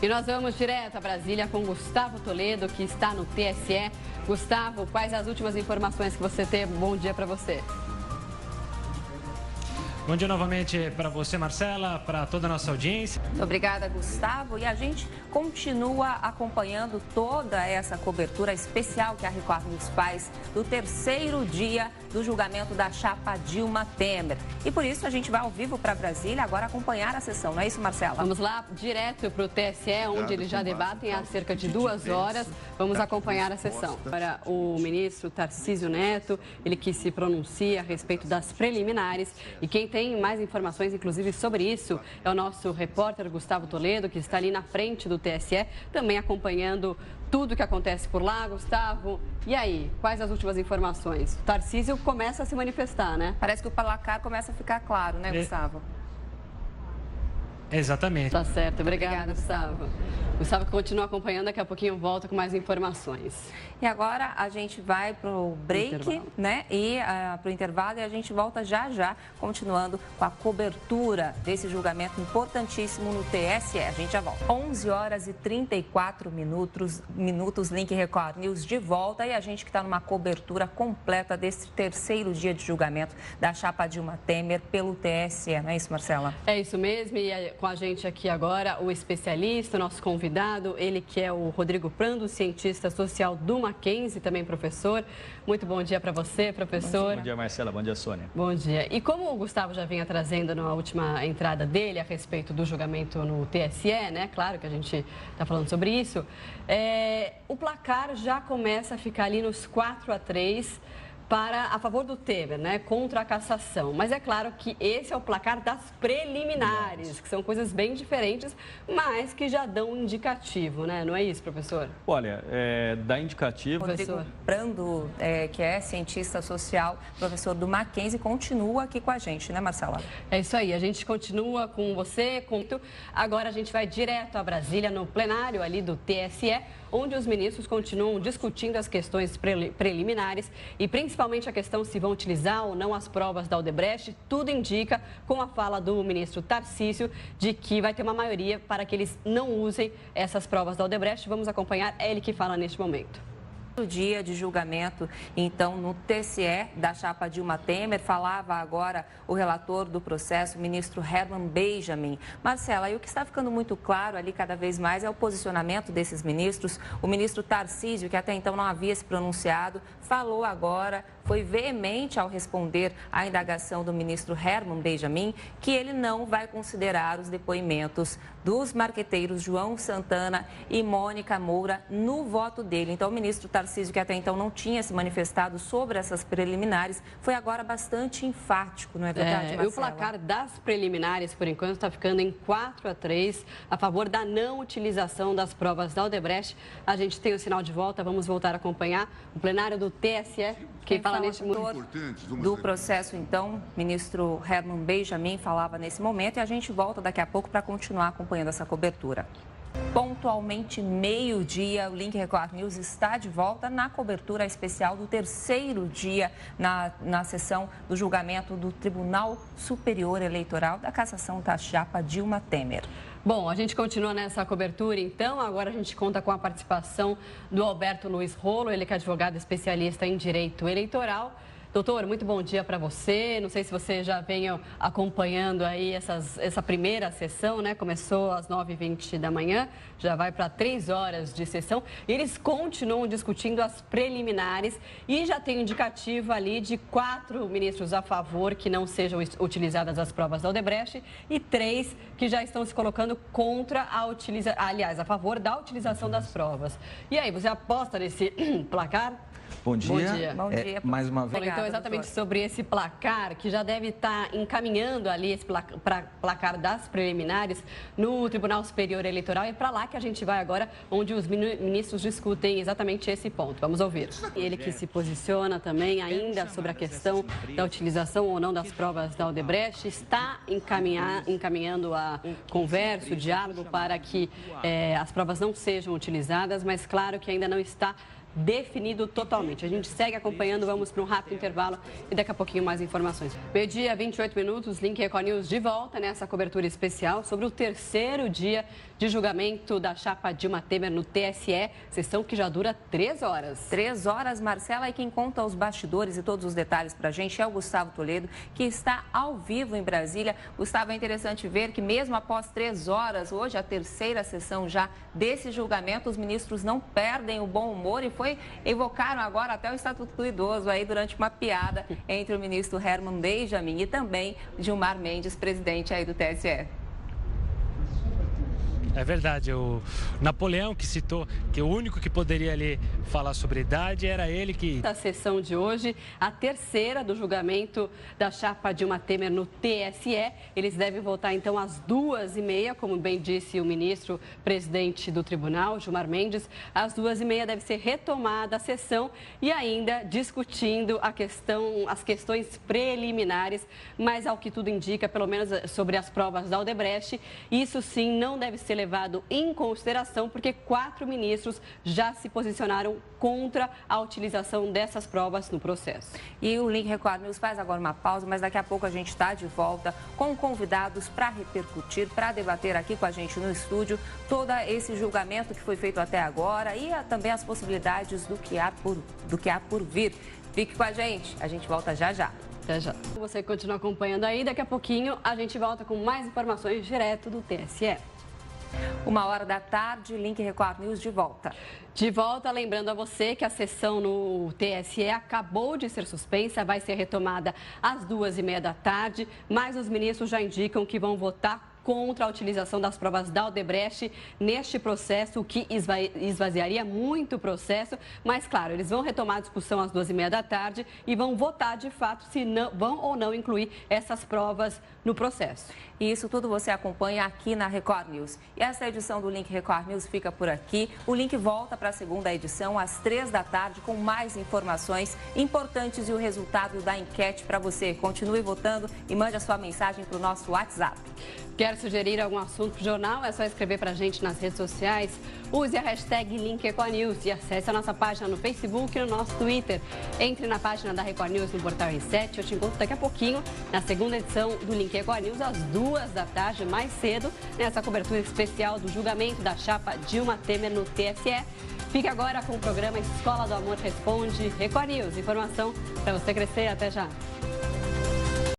E nós vamos direto a Brasília com Gustavo Toledo, que está no TSE. Gustavo, quais as últimas informações que você tem? Bom dia para você. Bom dia novamente para você, Marcela, para toda a nossa audiência. Muito obrigada, Gustavo. E a gente continua acompanhando toda essa cobertura especial que a Record News faz do terceiro dia do julgamento da chapa Dilma Temer. E por isso a gente vai ao vivo para Brasília agora acompanhar a sessão. Não é isso, Marcela? Vamos lá, direto para o TSE, onde eles já debatem há cerca de 2 horas. Vamos acompanhar a sessão. Agora, o ministro Tarcísio Neto, ele que se pronuncia a respeito das preliminares. E quem tem mais informações, inclusive, sobre isso, é o nosso repórter Gustavo Toledo, que está ali na frente do TSE, também acompanhando tudo que acontece por lá. Gustavo, e aí, quais as últimas informações? O Tarcísio começa a se manifestar, né? Parece que o placar começa a ficar claro, né, Gustavo? Exatamente. Tá certo, obrigada, Gustavo. Gustavo continua acompanhando, daqui a pouquinho volta com mais informações. E agora a gente vai para o break, né? E para o intervalo, e a gente volta já já, continuando com a cobertura desse julgamento importantíssimo no TSE. A gente já volta. 11 horas e 34 minutos, Link Record News de volta, e a gente que está numa cobertura completa desse terceiro dia de julgamento da chapa Dilma Temer pelo TSE. Não é isso, Marcela? É isso mesmo, e com a gente aqui agora o especialista, o nosso convidado, ele que é o Rodrigo Prando, cientista social do Mackenzie, também professor. Muito bom dia para você, professor. Bom dia, Marcela. Bom dia, Sônia. Bom dia. E como o Gustavo já vinha trazendo na última entrada dele a respeito do julgamento no TSE, né? Claro que a gente está falando sobre isso. O placar já começa a ficar ali nos 4-3 a favor do Temer, né, contra a cassação. Mas é claro que esse é o placar das preliminares, que são coisas bem diferentes, mas que já dão um indicativo, né? Não é isso, professor? Olha, dá indicativo. Rodrigo Prando, que é cientista social, professor do Mackenzie, continua aqui com a gente, né, Marcela? É isso aí, a gente continua com você, Agora a gente vai direto a Brasília, no plenário ali do TSE, onde os ministros continuam discutindo as questões preliminares e principalmente a questão se vão utilizar ou não as provas da Odebrecht. Tudo indica, com a fala do ministro Tarcísio, de que vai ter uma maioria para que eles não usem essas provas da Odebrecht. Vamos acompanhar, é ele que fala neste momento. Dia de julgamento, então, no TSE da chapa Dilma Temer, falava agora o relator do processo, o ministro Herman Benjamin. Marcela, e o que está ficando muito claro ali cada vez mais é o posicionamento desses ministros. O ministro Tarcísio, que até então não havia se pronunciado, falou agora, foi veemente ao responder à indagação do ministro Herman Benjamin, que ele não vai considerar os depoimentos dos marqueteiros João Santana e Mônica Moura no voto dele. Então, o ministro Tarcísio, que até então não tinha se manifestado sobre essas preliminares, foi agora bastante enfático, não é verdade, Marcela? O placar das preliminares, por enquanto, está ficando em 4-3 a favor da não utilização das provas da Odebrecht. A gente tem o sinal de volta, vamos voltar a acompanhar o plenário do TSE, que fala neste momento do processo, então, ministro Herman Benjamin falava nesse momento, e a gente volta daqui a pouco para continuar acompanhando essa cobertura. Pontualmente, meio-dia, o Link Record News está de volta na cobertura especial do terceiro dia na sessão do julgamento do Tribunal Superior Eleitoral da cassação da chapa Dilma Temer. Bom, a gente continua nessa cobertura, então. Agora a gente conta com a participação do Alberto Luiz Rolo, ele que é advogado especialista em direito eleitoral. Doutor, muito bom dia para você. Não sei se você já vem acompanhando aí essa primeira sessão, né? Começou às 9h20 da manhã, já vai para 3 horas de sessão. Eles continuam discutindo as preliminares e já tem um indicativo ali de 4 ministros a favor que não sejam utilizadas as provas da Odebrecht e 3 que já estão se colocando contra a favor da utilização das provas. E aí, você aposta nesse placar? Bom dia. Bom dia. Bom dia. Mais uma vez. Obrigada, então, exatamente doutor. Sobre esse placar, que já deve estar encaminhando ali esse placar das preliminares no Tribunal Superior Eleitoral. É para lá que a gente vai agora, onde os ministros discutem exatamente esse ponto. Vamos ouvir. Ele que se posiciona também ainda sobre a questão da utilização ou não das provas da Odebrecht, está encaminhando a conversa, o diálogo para que as provas não sejam utilizadas, mas claro que ainda não está definido totalmente. A gente segue acompanhando, vamos para um rápido intervalo e daqui a pouquinho mais informações. Meio-dia, 28 minutos, Link Record News de volta nessa cobertura especial sobre o terceiro dia de julgamento da chapa Dilma Temer no TSE, sessão que já dura 3 horas. 3 horas, Marcela, e quem conta os bastidores e todos os detalhes para a gente é o Gustavo Toledo, que está ao vivo em Brasília. Gustavo, é interessante ver que mesmo após 3 horas, hoje a terceira sessão já desse julgamento, os ministros não perdem o bom humor e evocaram agora até o Estatuto do Idoso aí durante uma piada entre o ministro Herman Benjamin e também Gilmar Mendes, presidente aí do TSE. É verdade, o Napoleão que citou que o único que poderia ali falar sobre idade era ele que... A sessão de hoje, a terceira do julgamento da chapa Dilma Temer no TSE. Eles devem votar então às 2h30, como bem disse o ministro presidente do tribunal, Gilmar Mendes. Às 2h30 deve ser retomada a sessão e ainda discutindo as questões preliminares, mas ao que tudo indica, pelo menos sobre as provas da Odebrecht, isso sim não deve ser levado em consideração, porque 4 ministros já se posicionaram contra a utilização dessas provas no processo. E o Link Record News faz agora uma pausa, mas daqui a pouco a gente está de volta com convidados para repercutir, para debater aqui com a gente no estúdio todo esse julgamento que foi feito até agora e também as possibilidades do que há por vir. Fique com a gente volta já já. Até já. Você continua acompanhando aí, daqui a pouquinho a gente volta com mais informações direto do TSE. 13h, Link Record News de volta. De volta, lembrando a você que a sessão no TSE acabou de ser suspensa, vai ser retomada às 2h30, mas os ministros já indicam que vão votar contra a utilização das provas da Odebrecht neste processo, o que esvaziaria muito o processo. Mas, claro, eles vão retomar a discussão às 2h30 e vão votar, de fato, se vão ou não incluir essas provas no processo. E isso tudo você acompanha aqui na Record News. E essa edição do Link Record News fica por aqui. O Link volta para a segunda edição, às 3h, com mais informações importantes e o resultado da enquete para você. Continue votando e mande a sua mensagem para o nosso WhatsApp. Quer sugerir algum assunto para o jornal? É só escrever para a gente nas redes sociais. Use a hashtag Link Record News e acesse a nossa página no Facebook e no nosso Twitter. Entre na página da Record News no portal R7. Eu te encontro daqui a pouquinho na segunda edição do Link Record News, às 2h, mais cedo, nessa cobertura especial do julgamento da chapa Dilma Temer no TSE. Fique agora com o programa Escola do Amor Responde Record News. Informação para você crescer. Até já.